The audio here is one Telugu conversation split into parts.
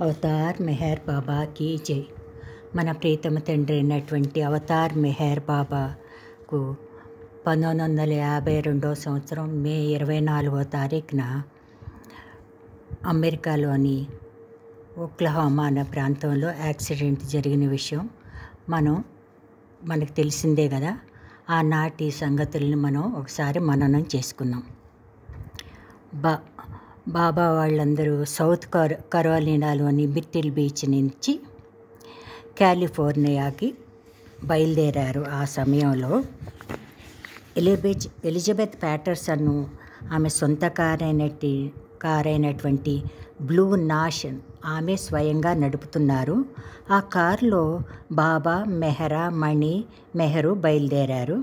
అవతార్ మెహర్ బాబాకి జై. మన ప్రీతమ తండ్రి అయినటువంటి అవతార్ మెహర్ బాబాకు 1952 సంవత్సరం మే 24వ తారీఖున అమెరికాలోని ఓక్లహోమా అనే ప్రాంతంలో యాక్సిడెంట్ జరిగిన విషయం మనకు తెలిసిందే కదా. ఆనాటి సంగతులను మనం ఒకసారి మననం చేసుకున్నాం. బాబా వాళ్ళందరూ సౌత్ కరోలినాలోని మిర్టిల్ బీచ్ నుంచి కాలిఫోర్నియాకి బయలుదేరారు. ఆ సమయంలో ఎలిజబెత్ ప్యాటర్సన్ను ఆమె సొంత కారైనటువంటి బ్లూ నాషన్ ఆమె స్వయంగా నడుపుతున్నారు. ఆ కారులో బాబా, మెహరా, మణి, మెహరు బయలుదేరారు.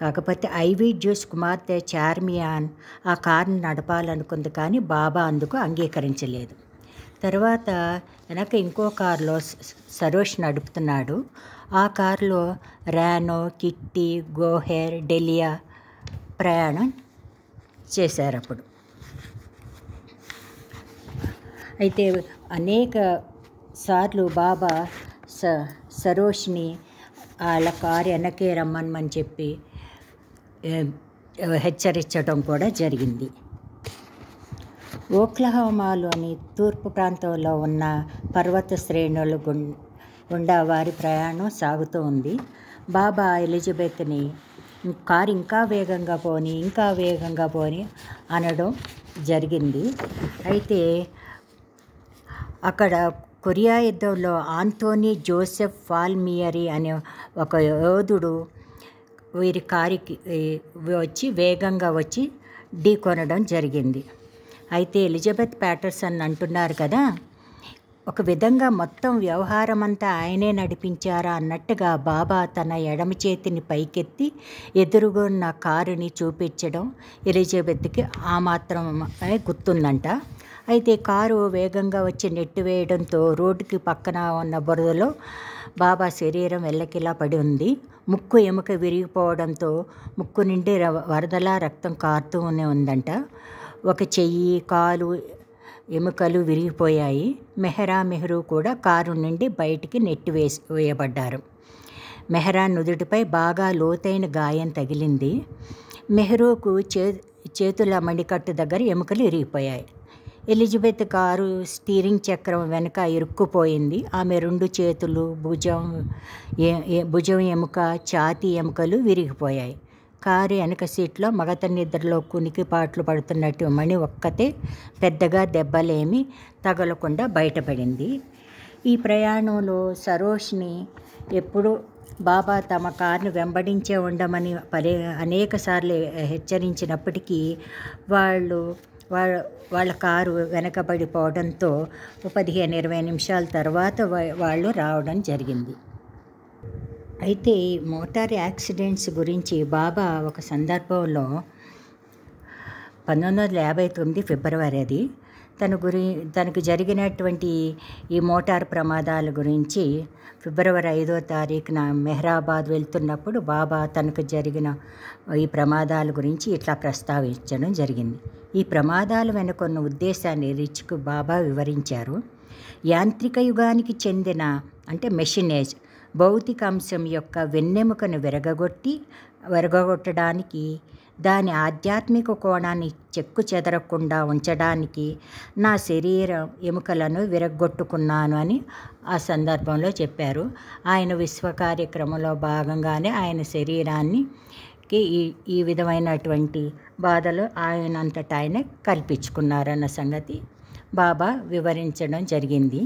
కాకపోతే ఐవీ జ్యూస్ కుమార్తె చార్మియాన్ ఆ కారుని నడపాలనుకుంది, కానీ బాబా అందుకు అంగీకరించలేదు. తర్వాత వెనక ఇంకో కారులో సరోష్ నడుపుతున్నాడు. ఆ కారులో రానో, కిట్టి, గోహెర్, డెలియా ప్రయాణం చేశారు. అప్పుడు అయితే అనేక సార్లు బాబా సరోష్ని వాళ్ళ కారు వెనకే రమ్మని చెప్పి హెచ్చరించడం కూడా జరిగింది. ఓక్లహోమాలోని తూర్పు ప్రాంతంలో ఉన్న పర్వత శ్రేణుల గుండా వారి ప్రయాణం సాగుతూ ఉంది. బాబా ఎలిజబెత్ని కారు ఇంకా వేగంగా పోని అనడం జరిగింది. అయితే అక్కడ కొరియా యుద్ధంలో ఆంథోనీ జోసెఫ్ ఫాల్మియరీ అనే ఒక యోధుడు వీరి కారుకి వేగంగా వచ్చి ఢీకొనడం జరిగింది. అయితే ఎలిజబెత్ ప్యాటర్సన్ అంటున్నారు కదా, ఒక విధంగా మొత్తం వ్యవహారం అంతా ఆయనే నడిపించారా అన్నట్టుగా బాబా తన ఎడమ చేతిని పైకెత్తి ఎదురుగున్న కారుని చూపించడం ఎలిజబెత్కి ఆ మాత్రం గుర్తుందంట. అయితే కారు వేగంగా వచ్చి నెట్టివేయడంతో రోడ్డుకి పక్కన ఉన్న బురదలో బాబా శరీరం వెల్లకిలా పడి ఉంది. ముక్కు ఎముక విరిగిపోవడంతో ముక్కు నుండి వరదలా రక్తం కారుతూనే ఉందంట. ఒక చెయ్యి, కాలు ఎముకలు విరిగిపోయాయి. మెహరు కూడా కారు నుండి బయటికి వేయబడ్డారు. మెహరా నుదుటిపై బాగా లోతైన గాయం తగిలింది. మెహరుకు చేతుల మణికట్టు దగ్గర ఎముకలు ఇరిగిపోయాయి. ఎలిజబెత్ కారు స్టీరింగ్ చక్రం వెనుక ఇరుక్కుపోయింది. ఆమె 2 చేతులు, భుజం ఎముక, ఛాతీ ఎముకలు విరిగిపోయాయి. కారు వెనక సీట్లో మగత నిద్రలో కునికిపాట్లు పడుతున్నట్టు మణి ఒక్కతే పెద్దగా దెబ్బలేమి తగలకుండా బయటపడింది. ఈ ప్రయాణంలో సరోష్ని ఎప్పుడు బాబా తమ కారును వెంబడించే ఉండమని అనేక సార్లు హెచ్చరించినప్పటికీ వాళ్ళ కారు వెనకబడిపోవడంతో 15-20 నిమిషాల తర్వాత వాళ్ళు రావడం జరిగింది. అయితే ఈ మోటార్ యాక్సిడెంట్స్ గురించి బాబా ఒక సందర్భంలో 1959 ఫిబ్రవరి అది తనకు జరిగినటువంటి ఈ మోటార్ ప్రమాదాల గురించి ఫిబ్రవరి 5వ తారీఖున మెహరాబాద్ వెళ్తున్నప్పుడు బాబా తనకు జరిగిన ఈ ప్రమాదాల గురించి ఇట్లా ప్రస్తావించడం జరిగింది. ఈ ప్రమాదాల వెనుకొన్న ఉద్దేశాన్ని రిచ్కు బాబా వివరించారు. యాంత్రిక యుగానికి చెందిన మెషినేజ్ భౌతిక అంశం యొక్క వెన్నెముకను విరగొట్టడానికి, దాని ఆధ్యాత్మిక కోణాన్ని చెక్కు చెదరకుండా ఉంచడానికి నా శరీరం ఎముకలను విరగొట్టుకున్నాను అని ఆ సందర్భంలో చెప్పారు. ఆయన విశ్వ కార్యక్రమంలో భాగంగానే ఆయన శరీరానికి ఈ విధమైనటువంటి బాధలు ఆయనంతటా ఆయన కల్పించుకున్నారన్న సంగతి బాబా వివరించడం జరిగింది.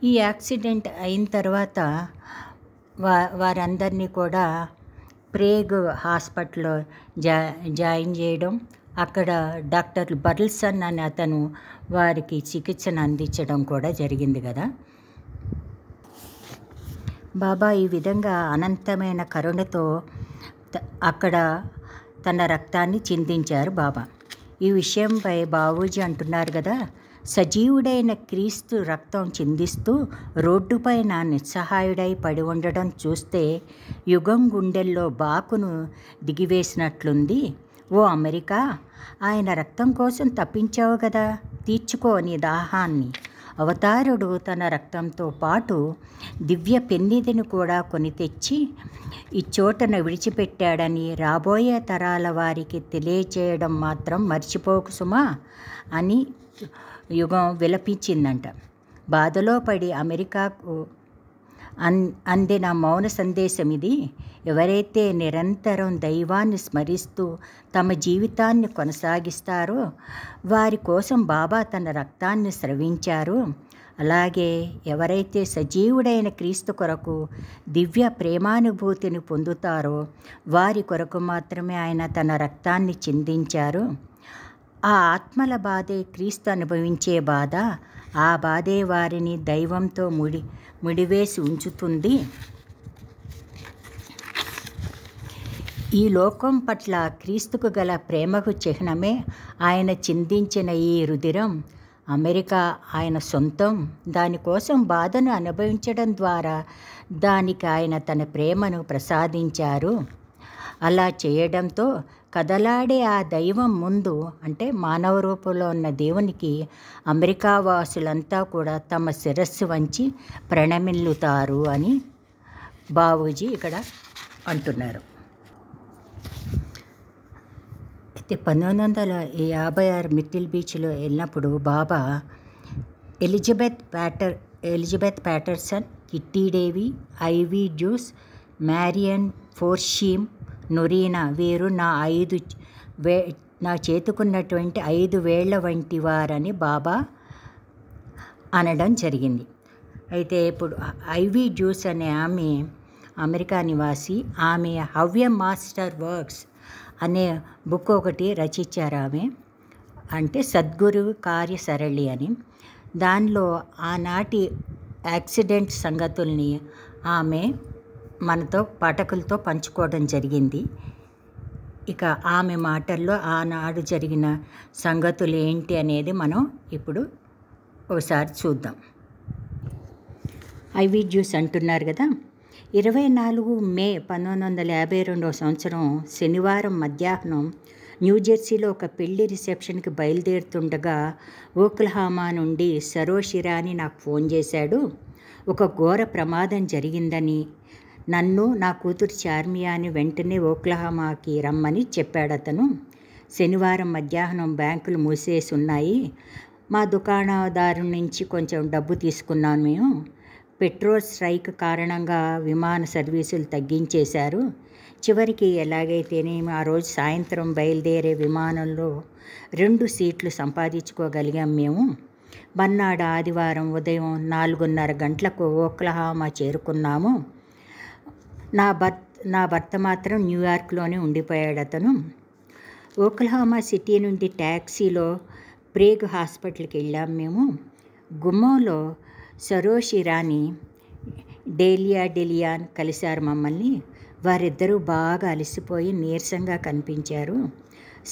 ఈ యాక్సిడెంట్ అయిన తర్వాత వారందరినీ కూడా ప్రేగ్ హాస్పిటల్లో జాయిన్ చేయడం, అక్కడ డాక్టర్ బర్ల్సన్ అనే అతను వారికి చికిత్సను అందించడం కూడా జరిగింది కదా. బాబా ఈ విధంగా అనంతమైన కరుణతో అక్కడ తన రక్తాన్ని చిందించారు బాబా. ఈ విషయంపై బాబూజీ అంటున్నారు కదా, సజీవుడైన క్రీస్తు రక్తం చిందిస్తూ రోడ్డుపైన నిస్సహాయుడై పడి ఉండడం చూస్తే యుగం గుండెల్లో బాకును దిగివేసినట్లుంది. ఓ అమెరికా, ఆయన రక్తం కోసం తప్పించావు కదా, తీర్చుకోని దాహాన్ని అవతారుడు తన రక్తంతో పాటు దివ్య పెన్నిధిని కూడా కొని తెచ్చి ఈ చోటను విడిచిపెట్టాడని రాబోయే తరాల వారికి తెలియచేయడం మాత్రం మర్చిపోకు సుమా అని యుగం విలపించిందంట. బాధలో పడి అమెరికాకు అందిన మౌన సందేశం ఇది. ఎవరైతే నిరంతరం దైవాన్ని స్మరిస్తూ తమ జీవితాన్ని కొనసాగిస్తారో వారి కోసం బాబా తన రక్తాన్ని స్రవించారు. అలాగే ఎవరైతే సజీవుడైన క్రీస్తు కొరకు దివ్య ప్రేమానుభూతిని పొందుతారో వారి కొరకు మాత్రమే ఆయన తన రక్తాన్ని చిందించారు. ఆ ఆత్మల బాధే క్రీస్తు అనుభవించే బాధ. ఆ బాధే వారిని దైవంతో ముడివేసి ఉంచుతుంది. ఈ లోకం పట్ల క్రీస్తుకు గల ప్రేమకు చిహ్నమే ఆయన చిందించిన ఈ రుధిరం. అమెరికా ఆయన సొంతం. దానికోసం బాధను అనుభవించడం ద్వారా దానికి ఆయన తన ప్రేమను ప్రసాదించారు. అలా చేయడంతో కదలాడే ఆ దైవం ముందు, అంటే మానవ రూపంలో ఉన్న దేవునికి అమెరికా వాసులంతా కూడా తమ శిరస్సు వంచి ప్రణమిల్లుతారు అని బాబూజీ ఇక్కడ అంటున్నారు. అయితే 1956 మిటిల్ బీచ్లో వెళ్ళినప్పుడు బాబా Elizabeth Patterson, Kitty Davy, Ivy జ్యూస్, మ్యారియన్ ఫోర్షీమ్, నొరీనా వీరు నా చేతుకున్నటువంటి 5 వేళ్ల వంటి వారని బాబా అనడం జరిగింది. అయితే ఇప్పుడు ఐవీ జ్యూస్ అనే ఆమె అమెరికా నివాసి. ఆమె హవ్య మాస్టర్ వర్క్స్ అనే బుక్ ఒకటి రచించారు ఆమె, అంటే సద్గురు కార్యసరళి అని. దానిలో ఆనాటి యాక్సిడెంట్ సంగతుల్ని ఆమె మనతో పాఠకులతో పంచుకోవడం జరిగింది. ఇక ఆమె మాటల్లో ఆనాడు జరిగిన సంగతులు ఏంటి అనేది మనం ఇప్పుడు ఒకసారి చూద్దాం. ఐవీ జ్యూస్ అంటున్నారు కదా. 24 మే 1952 సంవత్సరం శనివారం మధ్యాహ్నం న్యూజెర్సీలో ఒక పెళ్లి రిసెప్షన్కి బయలుదేరుతుండగా ఓక్లహామా నుండి సరోజ్ ఇరానీ నాకు ఫోన్ చేశాడు. ఒక ఘోర ప్రమాదం జరిగిందని, నన్ను నా కూతురు చార్మియాని వెంటనే ఓక్లహామాకి రమ్మని చెప్పాడు అతను. శనివారం మధ్యాహ్నం బ్యాంకులు మూసేసి ఉన్నాయి. మా దుకాణదారు నుంచి కొంచెం డబ్బు తీసుకున్నాను మేము. పెట్రోల్ స్ట్రైక్ కారణంగా విమాన సర్వీసులు తగ్గించేశారు. చివరికి ఎలాగైతేనేమి ఆ రోజు సాయంత్రం బయలుదేరే విమానంలో 2 సీట్లు సంపాదించుకోగలిగాం మేము. మర్నాడు ఆదివారం ఉదయం 4:30 గంటలకు ఓక్లహామా చేరుకున్నాము. నా భర్త మాత్రం న్యూయార్క్లోనే ఉండిపోయాడు అతను. ఓక్లహామా సిటీ నుండి ట్యాక్సీలో ప్రేగ్ హాస్పిటల్కి వెళ్ళాం మేము. గుమ్మంలో సరోజ్ ఇరానీ, డెలియాన్ కలిశారు మమ్మల్ని. వారిద్దరూ బాగా అలసిపోయి నీరసంగా కనిపించారు.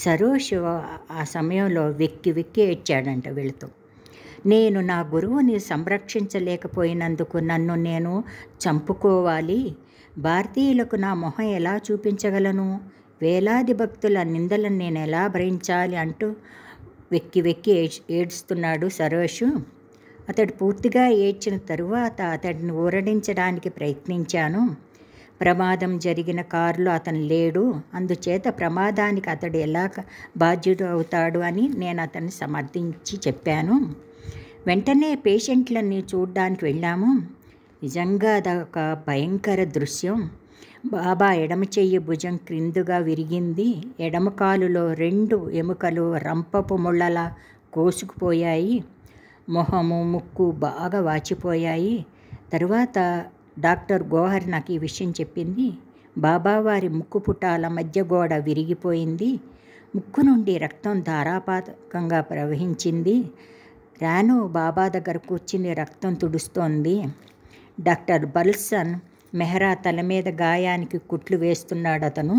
సరోజ్ ఆ సమయంలో వెక్కి ఏడ్చాడంట వీళ్ళతో. నేను నా గురువుని సంరక్షించలేకపోయినందుకు నన్ను నేను చంపుకోవాలి. భారతీయులకు నా మొహం ఎలా చూపించగలను? వేలాది భక్తుల నిందలను నేను ఎలా భరించాలి అంటూ వెక్కి ఏడుస్తున్నాడు సరోజ్. అతడు పూర్తిగా ఏడ్చిన తరువాత అతడిని ఊరడించడానికి ప్రయత్నించాను. ప్రమాదం జరిగిన కారులో అతను లేడు, అందుచేత ప్రమాదానికి అతడు ఎలా బాధ్యుడు అవుతాడు అని నేను అతన్ని సమర్థించి చెప్పాను. వెంటనే పేషెంట్లని చూడ్డానికి వెళ్ళాము. నిజంగా అదొక భయంకర దృశ్యం. బాబా ఎడమ చెయ్యి భుజం క్రిందుగా విరిగింది. ఎడమ కాలులో 2 ఎముకలు రంపపు ముళ్ళలా కోసుకుపోయాయి. మొహము, ముక్కు బాగా వాచిపోయాయి. తరువాత డాక్టర్ గోహర్ నాకు ఈ విషయం చెప్పింది. బాబావారి ముక్కు పుటాల మధ్య గోడ విరిగిపోయింది. ముక్కు నుండి రక్తం ధారాపాతంగా ప్రవహించింది. రాను బాబా దగ్గర కూర్చుని రక్తం తుడుస్తోంది. డాక్టర్ బల్సన్ మెహ్రా తల మీద గాయానికి కుట్లు వేస్తున్నాడు అతను.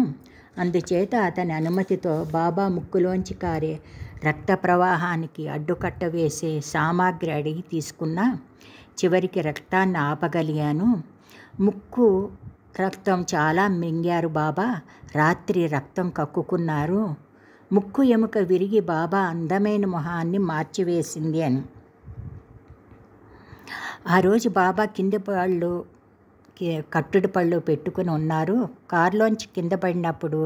అందుచేత అతని అనుమతితో బాబా ముక్కులోంచి కారే రక్త ప్రవాహానికి అడ్డుకట్ట వేసే సామాగ్రి అడిగి తీసుకున్నా. చివరికి రక్తాన్ని ఆపగలిగాను. ముక్కు రక్తం చాలా మింగారు బాబా. రాత్రి రక్తం కక్కుకున్నారు. ముక్కు ఎముక విరిగి బాబా అందమైన మొహాన్ని మార్చివేసింది అని. ఆ రోజు బాబా కట్టుడు పళ్ళు పెట్టుకుని ఉన్నారు. కారులోంచి కింద పడినప్పుడు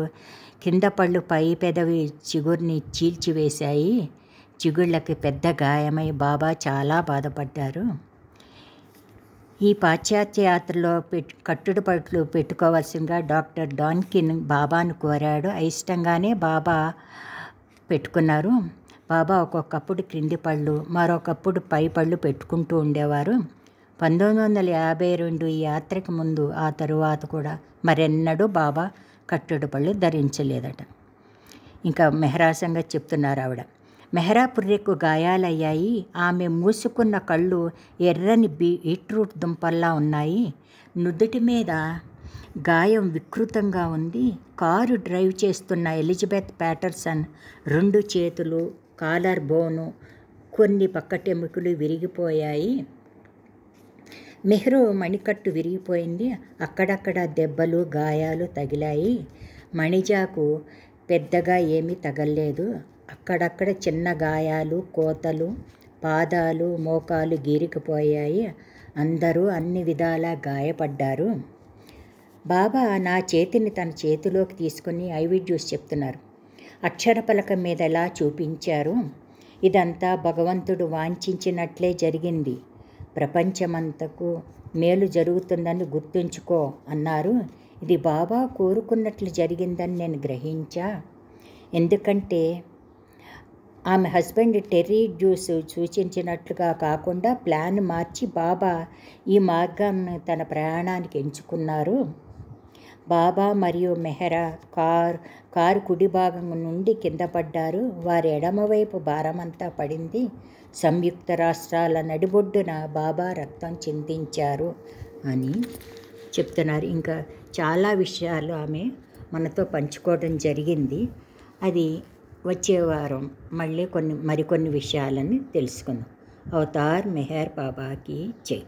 కింద పళ్ళు పై పెదవి చిగుర్ని చీల్చివేశాయి. చిగుళ్ళకి పెద్ద గాయమై బాబా చాలా బాధపడ్డారు. ఈ పాశ్చాత్య యాత్రలో కట్టుడు పళ్ళు పెట్టుకోవాల్సిందిగా డాక్టర్ డాన్కిన్ బాబాను కోరాడు. అయిష్టంగానే బాబా పెట్టుకున్నారు. బాబా ఒక్కొక్కప్పుడు క్రింది పళ్ళు, మరొకప్పుడు పై పళ్ళు పెట్టుకుంటూ ఉండేవారు. 1952 ఈ యాత్రకు ముందు ఆ తరువాత కూడా మరెన్నడూ బాబా కట్టుడు పళ్ళు ధరించలేదట. ఇంకా మెహ్రా సంగతి చెప్తున్నారు ఆవిడ. మెహ్రా పుర్రెకు గాయాలయ్యాయి. ఆమె మూసుకున్న కళ్ళు ఎర్రని బీట్రూట్ దుంపల్లా ఉన్నాయి. నుదుటి మీద గాయం వికృతంగా ఉంది. కారు డ్రైవ్ చేస్తున్న ఎలిజబెత్ ప్యాటర్సన్ 2 చేతులు, కాలర్ బోను, కొన్ని పక్కటెముకలు విరిగిపోయాయి. మెహ్రూ మణికట్టు విరిగిపోయింది. అక్కడక్కడ దెబ్బలు, గాయాలు తగిలాయి. మణిజాకు పెద్దగా ఏమీ తగల్లేదు. అక్కడక్కడ చిన్న గాయాలు, కోతలు, పాదాలు, మోకాలు గీరికిపోయాయి. అందరూ అన్ని విధాలా గాయపడ్డారు. బాబా నా చేతిని తన చేతిలోకి తీసుకుని ఐవి జ్యూస్ చెప్తున్నారు. అక్షర పలకం మీద ఎలా చూపించారు. ఇదంతా భగవంతుడు వాంఛించినట్లే జరిగింది. ప్రపంచమంతకు మేలు జరుగుతుందని గుర్తుంచుకో అన్నారు. ఇది బాబా కోరుకున్నట్లు జరిగిందని నేను గ్రహించా. ఎందుకంటే ఆమె హస్బెండ్ టెర్రీ జ్యూస్ సూచించినట్లుగా కాకుండా ప్లాన్ మార్చి బాబా ఈ మార్గాన్ని తన ప్రయాణానికి ఎంచుకున్నారు. బాబా మరియు మెహ్రా కారు కుడి భాగం నుండి కింద పడ్డారు. వారి ఎడమవైపు భారమంతా పడింది. సంయుక్త రాష్ట్రాల నడిబొడ్డున బాబా రక్తం చిందించారు అని చెప్తున్నారు. ఇంకా చాలా విషయాలు ఆమె మనతో పంచుకోవడం జరిగింది. అది వచ్చే వారం మళ్ళీ మరికొన్ని విషయాలని తెలుసుకుందాం. అవతార్ మెహర్ బాబాకి జై.